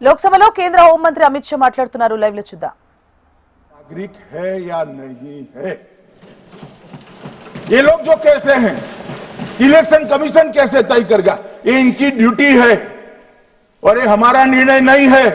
లోక్సభలో కేంద్ర హోంమంత్రి అమిత్ షా మాట్లాడుతున్నారు. లైవ్ లో చూద్దాం. नागरिक है या नहीं है, ये लोग जो कहते हैं इलेक्शन कमीशन कैसे तय करेगा, ये इनकी ड्यूटी है और ये हमारा निर्णय नहीं है,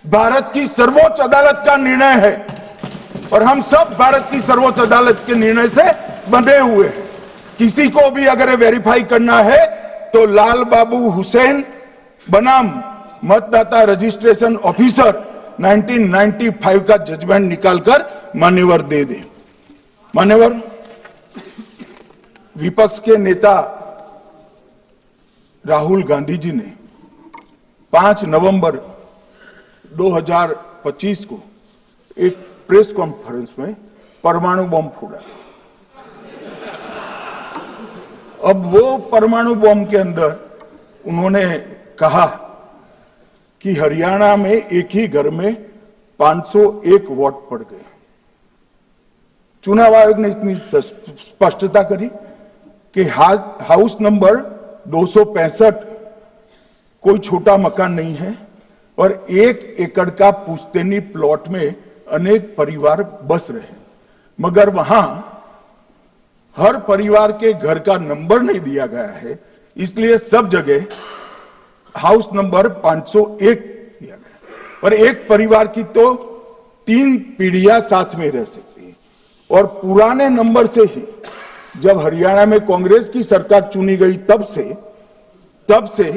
भारत की सर्वोच्च अदालत का निर्णय है और हम सब भारत की सर्वोच्च अदालत के निर्णय से बंधे हुए हैं। किसी को भी अगर वेरीफाई करना है तो लाल बाबू हुसैन बनाम मतदाता रजिस्ट्रेशन ऑफिसर 1995 का जजमेंट निकालकर मान्यवर दे दे। मान्यवर, विपक्ष के नेता राहुल गांधी जी ने 5 नवंबर 2025 को एक प्रेस कॉन्फ्रेंस में परमाणु बम फोड़ा। अब वो परमाणु बम के अंदर उन्होंने कहा कि हरियाणा में एक ही घर में 501 वोट पड़ गए। चुनाव आयोग ने इतनी स्पष्टता करी कि हाउस नंबर 265 कोई छोटा मकान नहीं है और 1 एकड़ का पुश्तैनी प्लॉट में अनेक परिवार बस रहे, मगर वहां हर परिवार के घर का नंबर नहीं दिया गया है, इसलिए सब जगह हाउस नंबर 501 दिया गया और एक परिवार की तो 3 पीढ़ियां साथ में रह सकती है। और पुराने नंबर से ही जब हरियाणा में कांग्रेस की सरकार चुनी गई तब से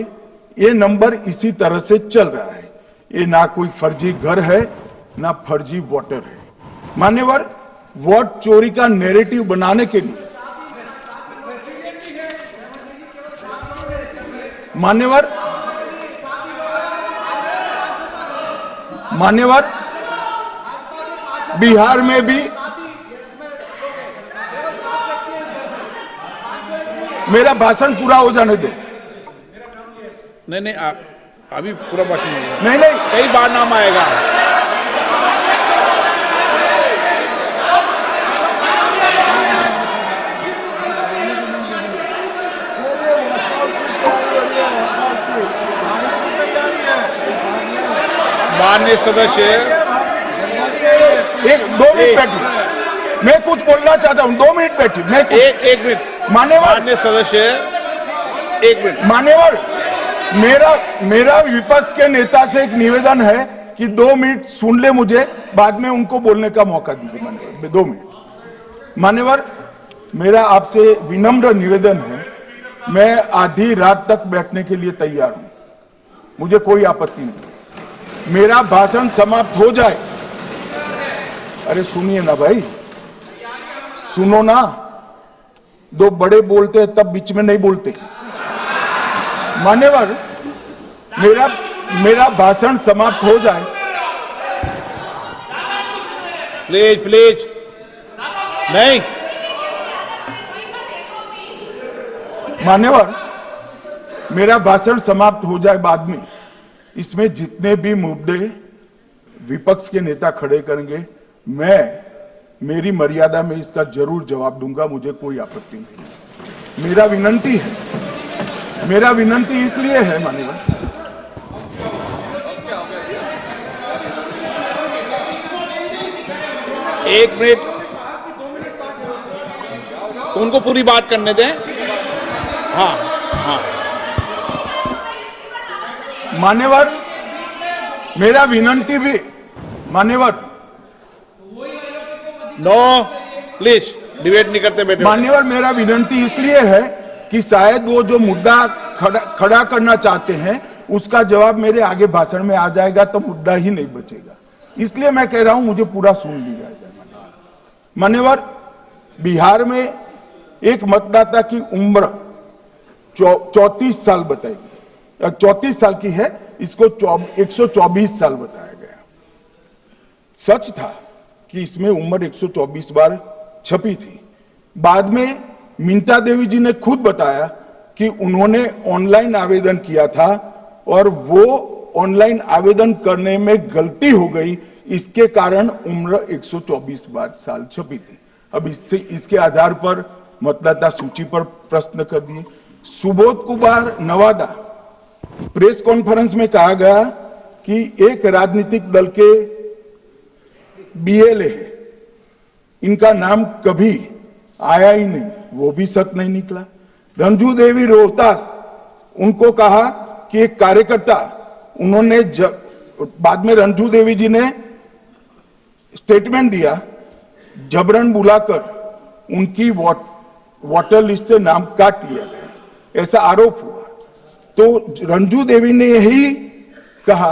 ये नंबर इसी तरह से चल रहा है। ये ना कोई फर्जी घर है ना फर्जी वोटर है। मान्यवर, वोट चोरी का नैरेटिव बनाने के लिए मान्यवर बिहार में भी मेरा भाषण पूरा हो जाने दो। नहीं, अभी पूरा भाषण नहीं, कई बार नाम आएगा। माननीय सदस्य, एक 2 मिनट बैठिए, मैं कुछ बोलना चाहता हूं। 2 मिनट बैठिए, मैं एक मिनट। मान्यवर सदस्य, 1 मिनट। मान्यवर, मेरा विपक्ष के नेता से एक निवेदन है कि 2 मिनट सुन ले मुझे, बाद में उनको बोलने का मौका दीजिए। मान्यवर, 2 मिनट। मान्यवर, मेरा आपसे विनम्र निवेदन है, मैं आधी रात तक बैठने के लिए तैयार हूं, मुझे कोई आपत्ति नहीं। मेरा भाषण समाप्त हो जाए, अरे सुनिए ना भाई, सुनो ना, 2 बड़े बोलते हैं तब बीच में नहीं बोलते। मान्यवर, मेरा भाषण समाप्त हो जाए। प्लीज नहीं। मान्यवर, मेरा भाषण समाप्त हो जाए बाद में, इसमें जितने भी मुद्दे विपक्ष के नेता खड़े करेंगे, मेरी मर्यादा में इसका जरूर जवाब दूंगा, मुझे कोई आपत्ति नहीं। मेरा विनंती इसलिए है मान्यवर, एक मिनट, उनको पूरी बात करने दें। हाँ। मान्यवर, मेरा विनंती भी, मान्यवर, नो प्लीज डिबेट नहीं करते बेटे। मान्यवर, मेरा विनंती इसलिए है कि शायद वो जो मुद्दा खड़ा करना चाहते हैं उसका जवाब मेरे आगे भाषण में आ जाएगा तो मुद्दा ही नहीं बचेगा, इसलिए मैं कह रहा हूं मुझे पूरा सुन लिया जाए। मान्यवर, बिहार में एक मतदाता की उम्र 34 साल बताई, 34 साल की है, इसको 124 साल बताया गया। सच था कि इसमें उम्र 124 बार छपी थी। बाद में मिंता देवी जी ने खुद बताया कि उन्होंने ऑनलाइन आवेदन किया था और वो ऑनलाइन आवेदन करने में गलती हो गई, इसके कारण उम्र 124 बार साल छपी थी। अब इसके आधार पर मतदाता सूची पर प्रश्न कर दिए। सुबोध कुमार नवादा प्रेस कॉन्फ्रेंस में कहा गया कि एक राजनीतिक दल के बीएलए है, इनका नाम कभी आया ही नहीं, वो भी सच नहीं निकला। रंजू देवी रोहतास, उनको कहा कि एक कार्यकर्ता, उन्होंने बाद में रंजू देवी जी ने स्टेटमेंट दिया, जबरन बुलाकर उनकी वोटर लिस्ट से नाम काट लिया गया, ऐसा आरोप हुआ। तो रंजू देवी ने यही कहा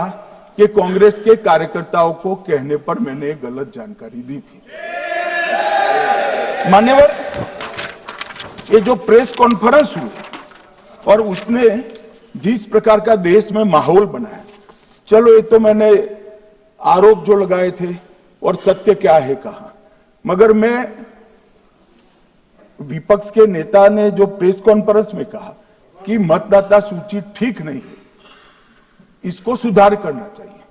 कि कांग्रेस के कार्यकर्ताओं को कहने पर मैंने गलत जानकारी दी थी। मान्यवर, ये जो प्रेस कॉन्फ्रेंस हुई और उसने जिस प्रकार का देश में माहौल बनाया, चलो ये तो मैंने आरोप जो लगाए थे और सत्य क्या है कहा, मगर मैं विपक्ष के नेता ने जो प्रेस कॉन्फ्रेंस में कहा कि मतदाता सूची ठीक नहीं है, इसको सुधार करना चाहिए,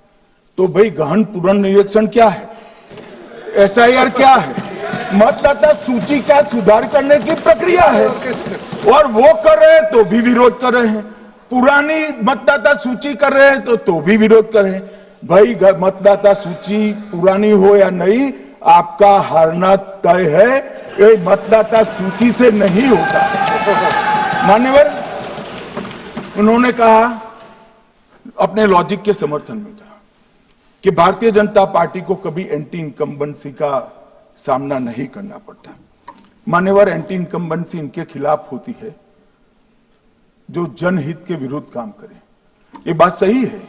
तो भाई गहन पुनर्निरीक्षण क्या है, एसआईआर क्या है, मतदाता सूची का सुधार करने की प्रक्रिया है, और वो कर रहे हैं तो भी विरोध कर रहे हैं, पुरानी मतदाता सूची कर रहे हैं तो भी विरोध कर रहे हैं। भाई मतदाता सूची पुरानी हो या नहीं, आपका हारना तय है, ये मतदाता सूची से नहीं होता। मान्यवर, उन्होंने कहा, अपने लॉजिक के समर्थन में कहा कि भारतीय जनता पार्टी को कभी एंटी इनकम्बेंसी का सामना नहीं करना पड़ता। मान्यवर, एंटी इनकम्बेंसी इनके खिलाफ होती है जो जनहित के विरुद्ध काम करे। ये बात सही है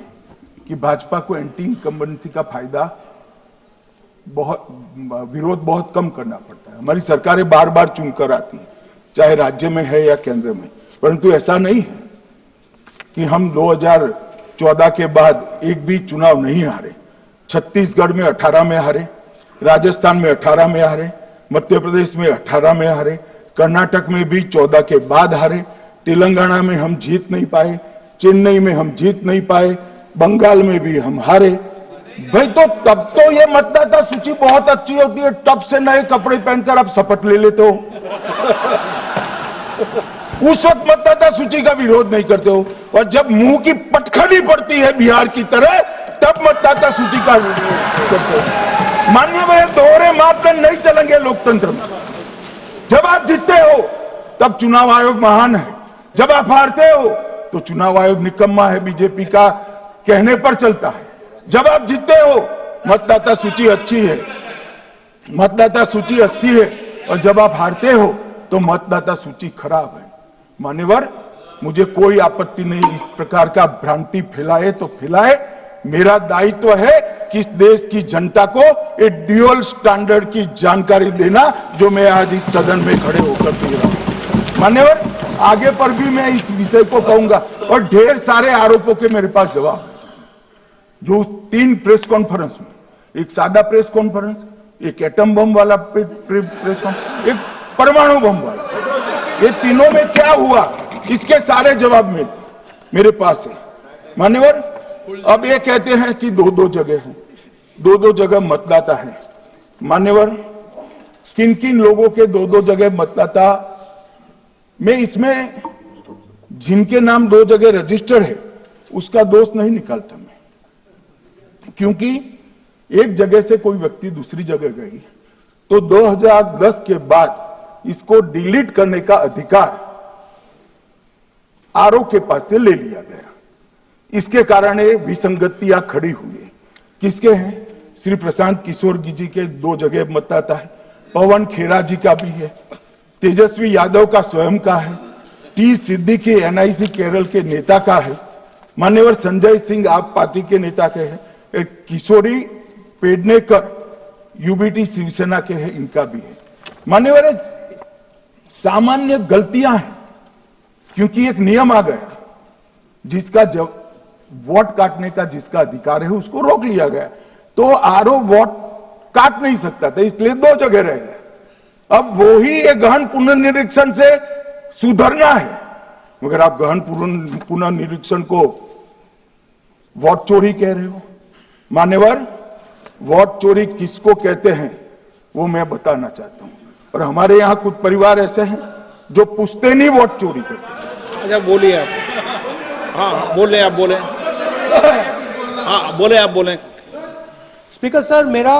कि भाजपा को एंटी इनकम्बेंसी का फायदा विरोध बहुत कम करना पड़ता है। हमारी सरकारें बार बार चुनकर आती है, चाहे राज्य में है या केंद्र में, परंतु ऐसा नहीं है कि हम 2014 के बाद एक भी चुनाव नहीं हारे। छत्तीसगढ़ में 18 में हारे, राजस्थान में 18 में हारे, मध्य प्रदेश में 18 में हारे, कर्नाटक में भी 14 के बाद हारे, तेलंगाना में हम जीत नहीं पाए, चेन्नई में हम जीत नहीं पाए, बंगाल में भी हम हारे। भाई तो तब तो ये मतदाता सूची बहुत अच्छी होती है, तब से नए कपड़े पहनकर आप शपथ ले लेते हो। उस वक्त मतदाता सूची का विरोध नहीं करते हो, और जब मुंह की पटखनी पड़ती है बिहार की तरह, तब मतदाता सूची का विरोध करते हो। माननीय, दोहरे मापदंड नहीं चलेंगे लोकतंत्र में। जब आप जीतते हो तब चुनाव आयोग महान है, जब आप हारते हो तो चुनाव आयोग निकम्मा है, बीजेपी का कहने पर चलता है। जब आप जीतते हो मतदाता सूची अच्छी है, मतदाता सूची अच्छी है, और जब आप हारते हो तो मतदाता सूची खराब है। मान्यवर, मुझे कोई आपत्ति नहीं, इस प्रकार का भ्रांति फैलाए तो फैलाए, मेरा दायित्व है कि इस देश की जनता को एक ड्यूअल स्टैंडर्ड की जानकारी देना, जो मैं आज इस सदन में खड़े होकर दे रहा हूं। मान्यवर, आगे पर भी मैं इस विषय को कहूंगा, और ढेर सारे आरोपों के मेरे पास जवाब है, जो 3 प्रेस कॉन्फ्रेंस में, एक सादा प्रेस कॉन्फ्रेंस, एक एटम बम वाला प्रेस कॉन्फ्रेंस, एक परमाणु बम वाला, ये तीनों में क्या हुआ, इसके सारे जवाब मेरे पास है। मान्यवर, अब ये कहते हैं कि 2-2 जगह है, 2-2 जगह मतदाता है। मान्यवर, किन किन लोगों के 2-2 जगह मतदाता, मैं इसमें जिनके नाम 2 जगह रजिस्टर्ड है उसका दोष नहीं निकालता मैं, क्योंकि एक जगह से कोई व्यक्ति दूसरी जगह गई तो 2010 के बाद इसको डिलीट करने का अधिकार आरओ के पास से ले लिया गया। इसके कारण ये विसंगतियां खड़ी हुई है। किसके हैं? श्री प्रशांत किशोर जी के 2 जगह मतदाता है, पवन खेरा जी का भी है, तेजस्वी यादव का स्वयं का है, टी सिद्दीकी एनआईसी केरल के नेता का है, मान्यवर संजय सिंह आप पार्टी के नेता के हैं, एक किशोरी पेडनेकर यूबीटी शिवसेना के हैं, इनका भी है। मान्यवर, सामान्य गलतियां हैं, क्योंकि एक नियम आ गया, जिसका जब वोट काटने का जिसका अधिकार है उसको रोक लिया गया, तो आरओ वोट काट नहीं सकता था, इसलिए 2 जगह रह गए। अब वो ही एक गहन पुनर्निरीक्षण से सुधरना है, मगर आप गहन पुनर्निरीक्षण को वोट चोरी कह रहे हो। मान्यवर, वोट चोरी किसको कहते हैं वो मैं बताना चाहता हूं, और हमारे यहां कुछ परिवार ऐसे हैं जो पुश्तैनी वोट चोरी करते हैं। अच्छा बोलिए आप। हाँ बोले, आप बोले। हाँ बोले, आप बोले। स्पीकर सर, मेरा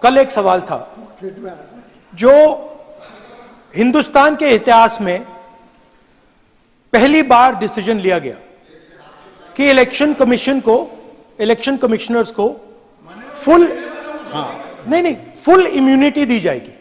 कल एक सवाल था। जो हिंदुस्तान के इतिहास में पहली बार डिसीजन लिया गया कि इलेक्शन कमिश्नर्स को फुल, नहीं फुल इम्यूनिटी दी जाएगी,